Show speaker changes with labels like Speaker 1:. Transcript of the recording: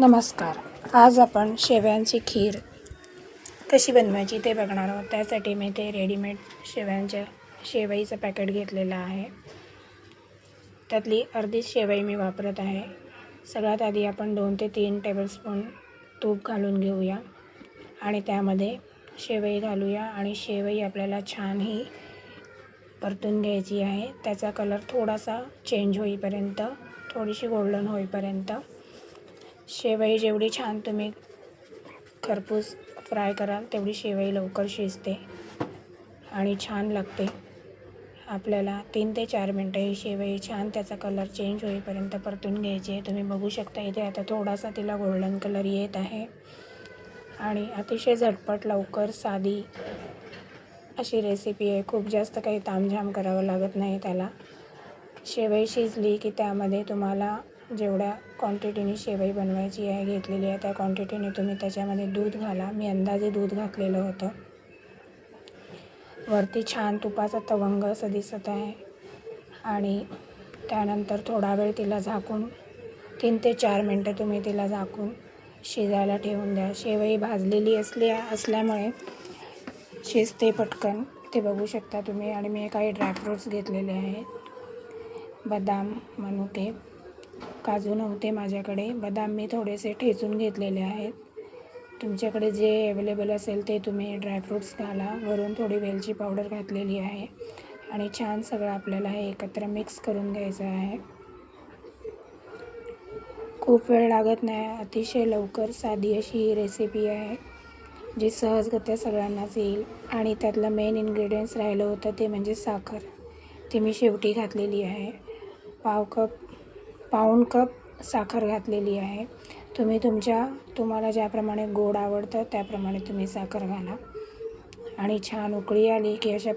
Speaker 1: नमस्कार. आज आपण शेवयांची खीर कशी बनवायची ते बघणार आहोत. त्यासाठी मी ते रेडीमेड शेवईचं पॅकेट घेतलेलं आहे. त्यातली अर्धीच शेवई मी वापरत आहे. सगळ्यात आधी आपण 2 ते 3 टेबलस्पून तूप घालून घेऊया आणि त्यामध्ये शेवई घालूया आणि शेवई आपल्याला छान ही परतून घ्यायची आहे. त्याचा कलर थोडासा चेंज होईपर्यंत, थोडीशी गोल्डन होईपर्यंत. शेवई जेवढी छान तुम्ही खरपूस फ्राय कराल तेवढी शेवई लवकर शिजते आणि छान लागते. आपल्याला 3 ते 4 मिनटं ही शेवई छान त्याचा कलर चेंज होईपर्यंत परतून घ्यायची आहे. तुम्ही बघू शकता इथे आता थोडासा तिला गोल्डन कलर येत आहे आणि अतिशय झटपट लवकर साधी अशी रेसिपी आहे. खूप जास्त काही तामझाम करावं लागत नाही त्याला. शेवई शिजली की त्यामध्ये तुम्हाला जेवढ्या क्वांटिटीने शेवई बनवायची आहे घेतलेली आहे त्या क्वांटिटीने तुम्ही त्याच्यामध्ये दूध घाला. मी अंदाजे दूध घातलेलं होतं. वरती छान तुपाचा तवंग असं दिसत आहे आणि त्यानंतर थोडा वेळ तिला झाकून 3 ते 4 मिनटं तुम्ही तिला झाकून शिजायला ठेवून द्या. शेवई भाजलेली असल्यामुळे शिजते पटकन. ते बघू शकता तुम्ही. आणि मी काही ड्रायफ्रूट्स घेतलेले आहेत. बदाम, मनुके, काजू नव्हते माझ्याकडे. बदाम मी थोडेसे ठेचून घेतलेले आहेत. तुमच्याकडे जे अवेलेबल असेल ते तुम्ही ड्रायफ्रूट्स घाला. वरून थोडी वेलची पावडर घातलेली आहे आणि छान सगळं आपल्याला हे एकत्र मिक्स करून घ्यायचं आहे. खूप वेळ लागत नाही. अतिशय लवकर साधी अशी ही रेसिपी आहे जी सहजगत्या सगळ्यांनाच येईल. आणि त्यातलं मेन इन्ग्रेडियंट्स राहिलं होतं ते म्हणजे साखर. ती मी शेवटी घातलेली आहे. पाऊण कप साखर घातलेली आहे. तुम्हाला ज्याप्रमाणे गोड आवडतं त्याप्रमाणे तुम्ही साखर घाला. आणि छान उकळी आली की अशा